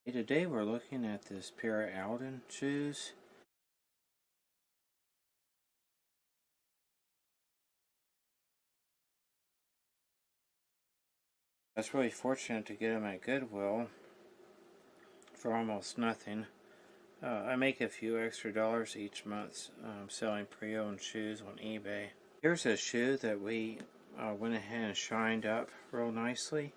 Today we're looking at this pair of Alden shoes. I was really fortunate to get them at Goodwill for almost nothing. I make a few extra dollars each month selling pre-owned shoes on eBay. Here's a shoe that we went ahead and shined up real nicely.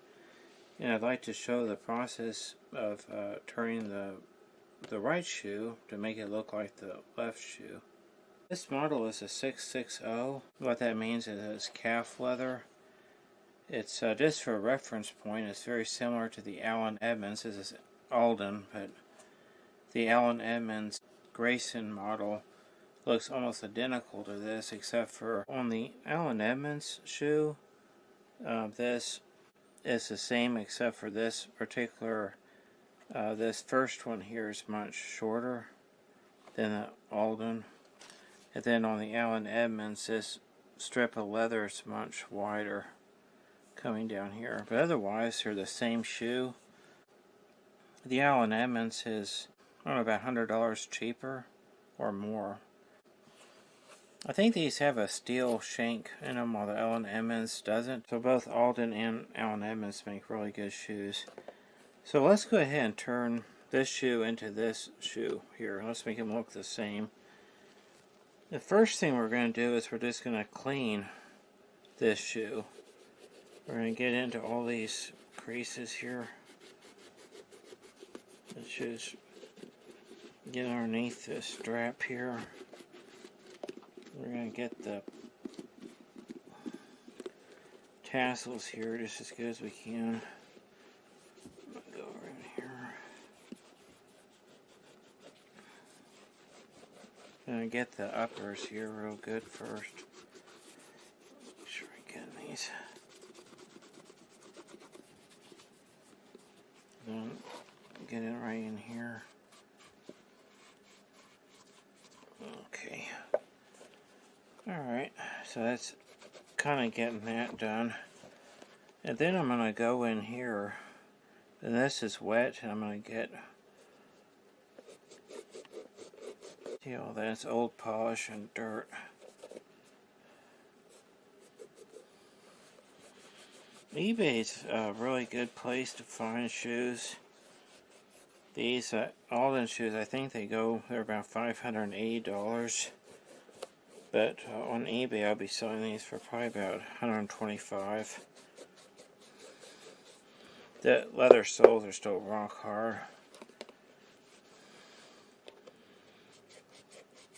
And I'd like to show the process of turning the right shoe to make it look like the left shoe. This model is a 660. What that means is it's calf leather. It's just for a reference point, it's very similar to the Allen Edmonds. This is Alden, but the Allen Edmonds Grayson model looks almost identical to this, except for on the Allen Edmonds shoe, this is the same except for this particular, this first one here is much shorter than the Alden. And then on the Allen Edmonds, this strip of leather is much wider coming down here. But otherwise, they're the same shoe. The Allen Edmonds is, I don't know, about $100 cheaper or more. I think these have a steel shank in them while the Allen Edmonds doesn't. So both Alden and Allen Edmonds make really good shoes. So let's go ahead and turn this shoe into this shoe here. Let's make them look the same. The first thing we're going to do is we're just going to clean this shoe. We're going to get into all these creases here. Let's just get underneath this strap here. We're going to get the tassels here just as good as we can. Go over in here. Gonna get the uppers here real good first. Make sure I get these. Then get it right in here. Okay. Alright, so that's kind of getting that done. And then I'm gonna go in here. And this is wet, and I'm gonna get, see all that's old polish and dirt. eBay's a really good place to find shoes. These Alden shoes, I think they're about $580. But on eBay, I'll be selling these for probably about $125. The leather soles are still rock hard.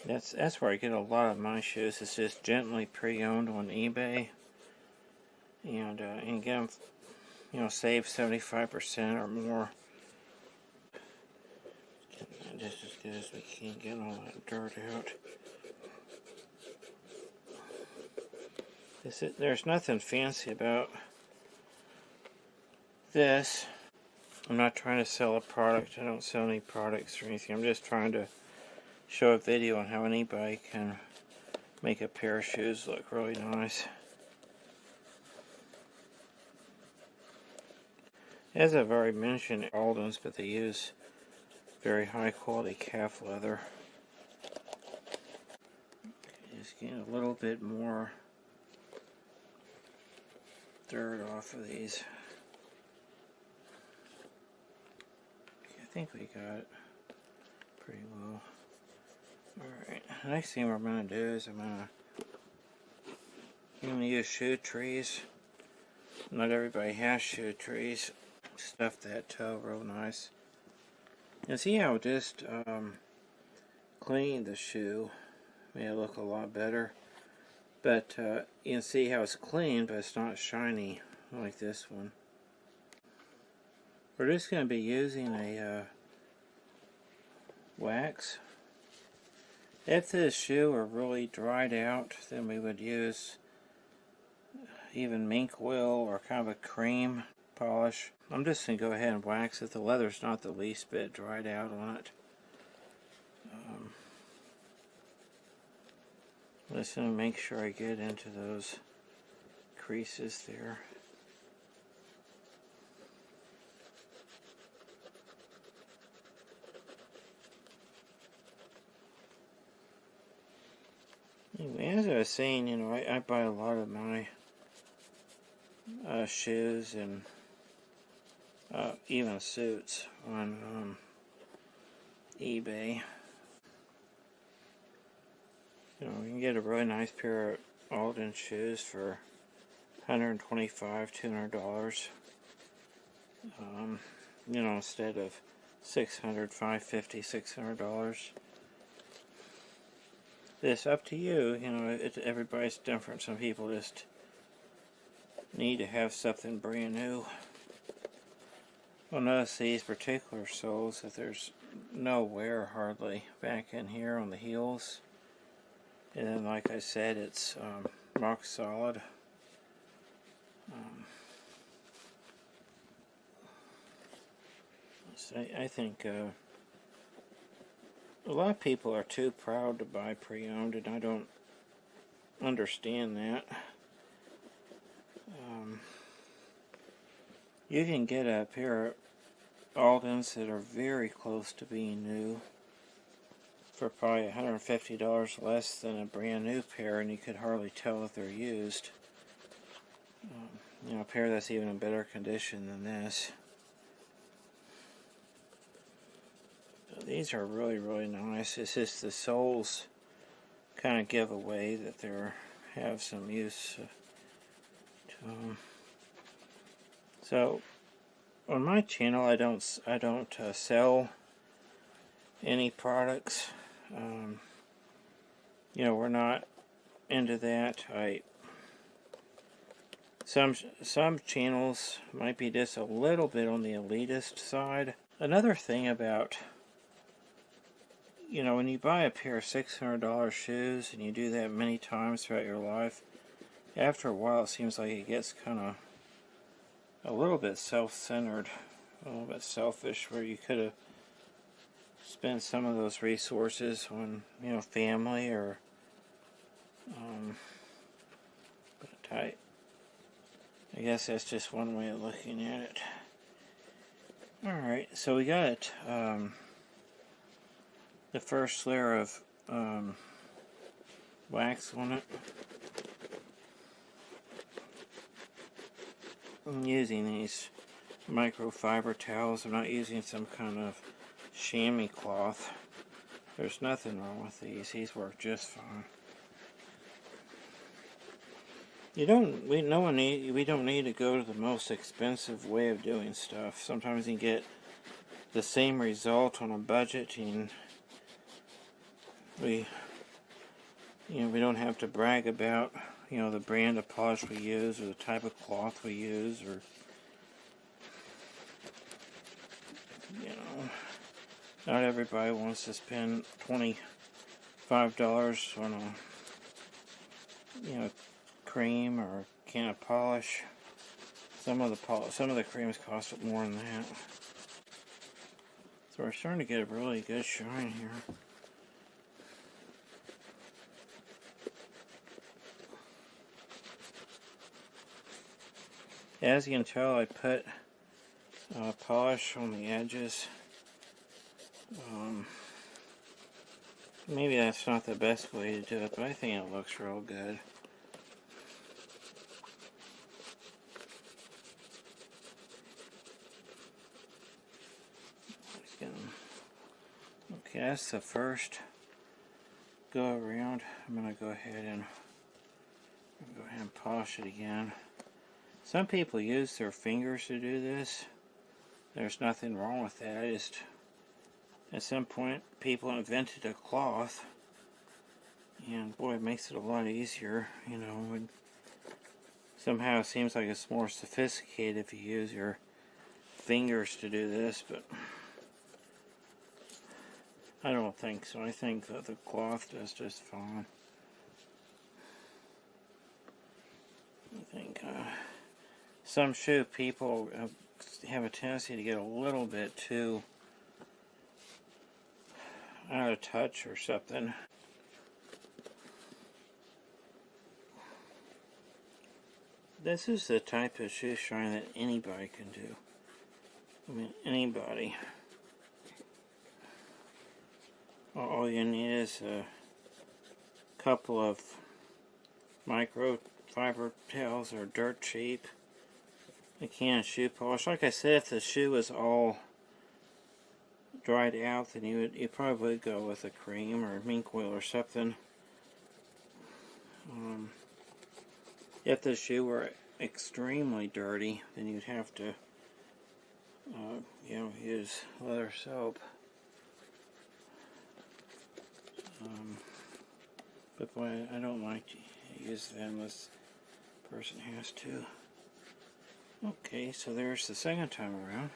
That's where I get a lot of my shoes. It's just gently pre-owned on eBay, and get them, save 75% or more. Getting that just as good as we can, get all that dirt out. There's nothing fancy about this. I'm not trying to sell a product. I don't sell any products or anything. I'm just trying to show a video on how anybody can make a pair of shoes look really nice. As I've already mentioned, Alden's, but they use very high quality calf leather. Just getting a little bit more dirt off of these. I think we got it pretty well. Alright, the next thing we're going to do is I'm going to use shoe trees. Not everybody has shoe trees. Stuff that toe real nice. And see how just cleaning the shoe made it look a lot better. But you can see how it's clean, but it's not shiny like this one. We're just going to be using a wax. If this shoe were really dried out, then we would use even mink oil or kind of a cream polish. I'm just going to go ahead and wax it. The leather's not the least bit dried out on it. Just going to make sure I get into those creases there. Anyway, as I was saying, I buy a lot of my shoes and even suits on eBay. You can get a really nice pair of Alden shoes for $125, $200. Instead of $600, $550, $600. It's up to you. Everybody's different. Some people just need to have something brand new. Well, notice these particular soles that there's no wear hardly back in here on the heels. And then, like I said, it's rock solid. So I think a lot of people are too proud to buy pre-owned, and I don't understand that. You can get a pair of Aldens that are very close to being new for probably $150 less than a brand new pair, and you could hardly tell if they're used. A pair that's even in better condition than this. These are really, really nice. It's just the soles kind of give away that they have some use to them. So on my channel, I don't sell any products. We're not into that. Some channels might be just a little bit on the elitist side. Another thing about, when you buy a pair of $600 shoes and you do that many times throughout your life, after a while it seems like it gets kind of a little bit self-centered, a little bit selfish, where you could have spent some of those resources on, family or, but I guess that's just one way of looking at it. Alright, so we got the first layer of wax on it. I'm using these microfiber towels. I'm not using some kind of chamois cloth. There's nothing wrong with these. These work just fine. We don't need to go to the most expensive way of doing stuff. Sometimes you can get the same result on a budget, and we don't have to brag about the brand of polish we use or the type of cloth we use, or not everybody wants to spend $25 on a cream or a can of polish. Some of the creams cost more than that. So we're starting to get a really good shine here. As you can tell, I put polish on the edges. Maybe that's not the best way to do it, but I think it looks real good. Okay, that's the first go around. I'm going to go ahead and polish it again. Some people use their fingers to do this. There's nothing wrong with that. At some point, people invented a cloth, and boy, it makes it a lot easier, and somehow it seems like it's more sophisticated if you use your fingers to do this, but I don't think so. I think that the cloth does just fine. I think some shoe people have a tendency to get a little bit too out of touch or something. This is the type of shoe shine that anybody can do. I mean, anybody. All you need is couple of microfiber towels are dirt cheap. A can of shoe polish. Like I said, if the shoe was all dried out, then you probably would go with a cream or mink oil or something. If the shoe were extremely dirty, then you'd have to use leather soap. But boy, I don't like to use them unless the person has to. Okay, so there's the second time around.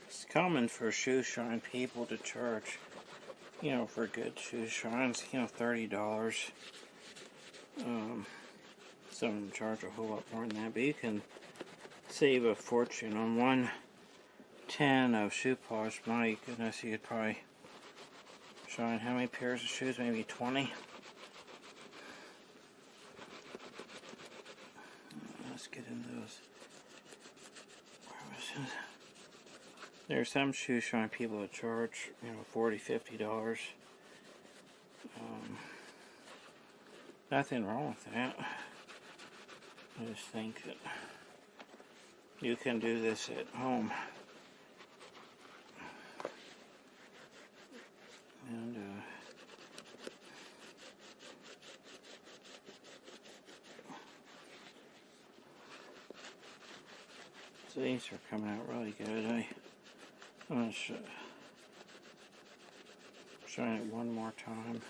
It's common for shoe shine people to charge, for good shoe shines, $30. Some of them charge a whole lot more than that, but you can save a fortune on 1 tin of shoe polish. My goodness, you could probably shine how many pairs of shoes? Maybe 20. Let's get in those. There's some shoe shine people that charge, $40, $50. Nothing wrong with that. I just think that you can do this at home. And so these are coming out really good. I'm going to shine it one more time.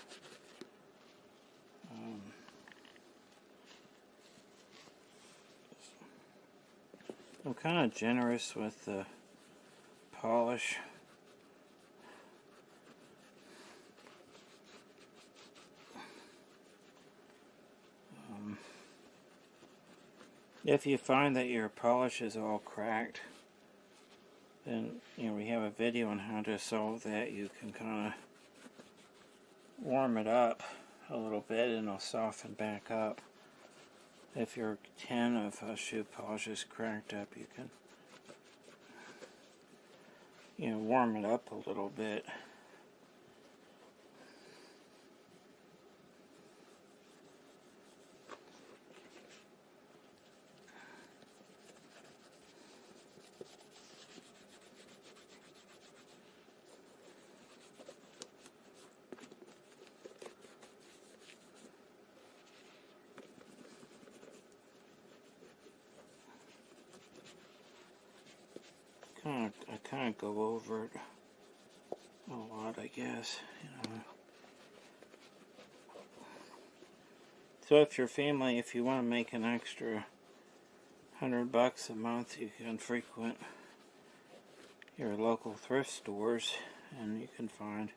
I'm kind of generous with the polish. If you find that your polish is all cracked, then we have a video on how to solve that. You can kind of warm it up a little bit and it'll soften back up. If your tin of shoe polish is cracked up, you can warm it up a little bit. I kind of go over it a lot, I guess, So if your family, if you want to make an extra $100 a month, you can frequent your local thrift stores, and you can find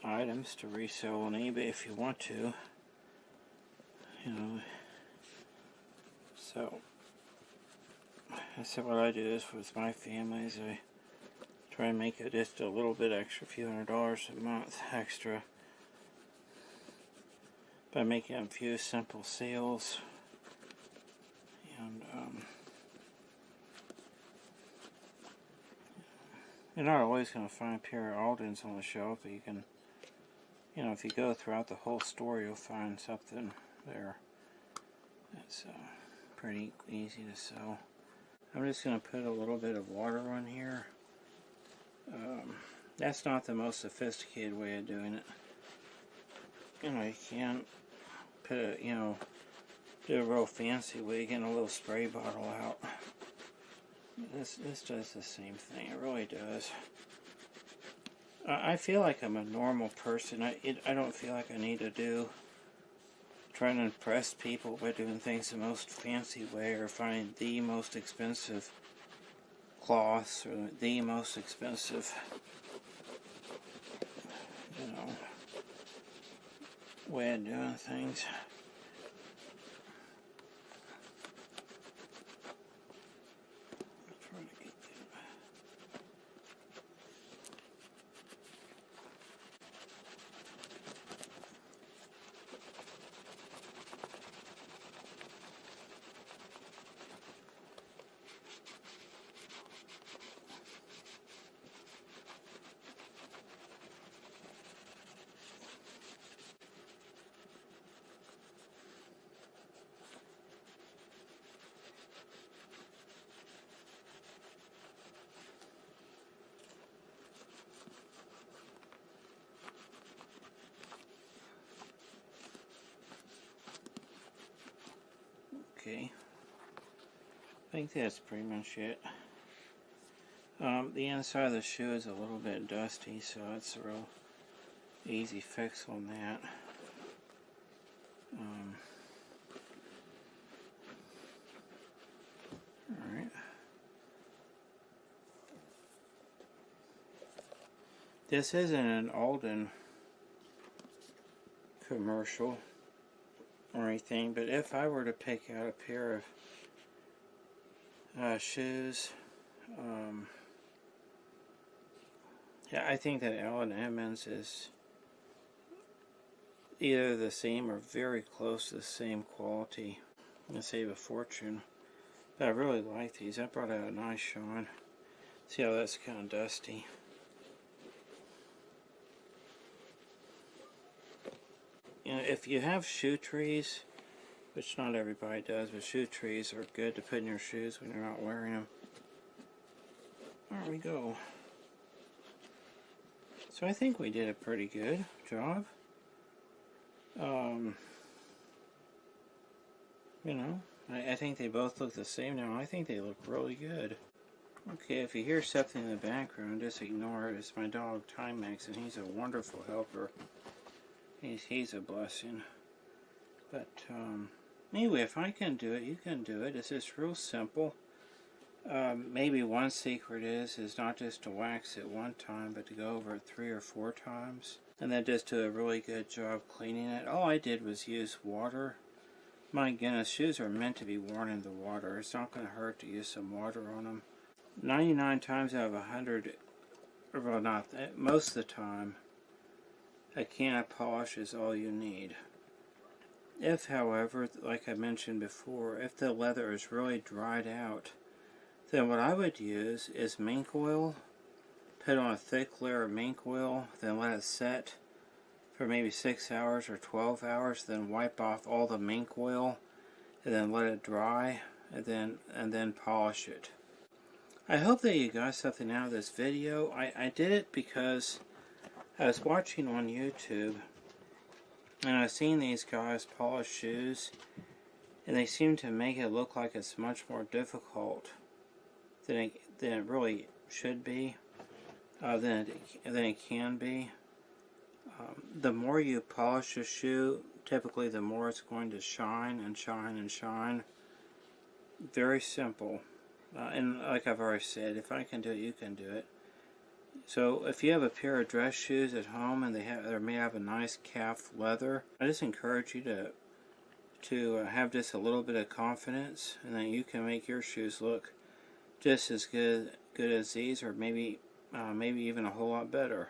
items to resell on eBay if you want to. So what I do is with my family is I try and make it just a little bit extra, a few $100s a month extra, by making a few simple sales. And you're not always going to find a pair of Aldens on the shelf, but you can, if you go throughout the whole store, you'll find something there that's pretty easy to sell. I'm just going to put a little bit of water on here. That's not the most sophisticated way of doing it. You can put a, do a real fancy way, getting a little spray bottle out. This does the same thing. It really does. I feel like I'm a normal person. I don't feel like I need to trying to impress people by doing things the most fancy way, or finding the most expensive cloths, or the most expensive, way of doing things. okay. I think that's pretty much it. The inside of the shoe is a little bit dusty, so it's a real easy fix on that. Alright. This isn't an Alden commercial or anything, but if I were to pick out a pair of shoes, yeah, I think that Allen Edmonds is either the same or very close to the same quality. I'm going to save a fortune. But I really like these. I brought out a nice shine. See how that's kind of dusty. You know, if you have shoe trees, which not everybody does, but shoe trees are good to put in your shoes when you're not wearing them. There we go. So I think we did a pretty good job. You know, I think they both look the same now. I think they look really good. Okay, if you hear something in the background, just ignore it. It's my dog Timex, and he's a wonderful helper. He's a blessing. But anyway, if I can do it, you can do it. It's just real simple. Maybe one secret is not just to wax it one time, but to go over it 3 or 4 times. And then just do a really good job cleaning it. All I did was use water. My goodness, shoes are meant to be worn in the water. It's not going to hurt to use some water on them. 99 times out of 100, well, not most of the time, a can of polish is all you need. If, however, like I mentioned before, if the leather is really dried out, then what I would use is mink oil. Put on a thick layer of mink oil, then let it set for maybe 6 hours or 12 hours, then wipe off all the mink oil, and then let it dry, and then polish it. I hope that you got something out of this video. I did it because I was watching on YouTube, and I seen these guys polish shoes, and they seem to make it look like it's much more difficult than it really should be, than it can be. The more you polish a shoe, typically the more it's going to shine and shine and shine. Very simple. And like I've already said, if I can do it, you can do it. So if you have a pair of dress shoes at home and they may have a nice calf leather, I just encourage you to have just a little bit of confidence, and then you can make your shoes look just as good as these, or maybe even a whole lot better.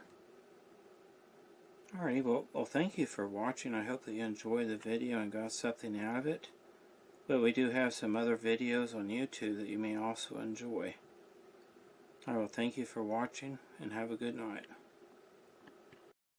Alrighty, well, thank you for watching. I hope that you enjoyed the video and got something out of it. But we do have some other videos on YouTube that you may also enjoy. Alright, well, thank you for watching, and have a good night.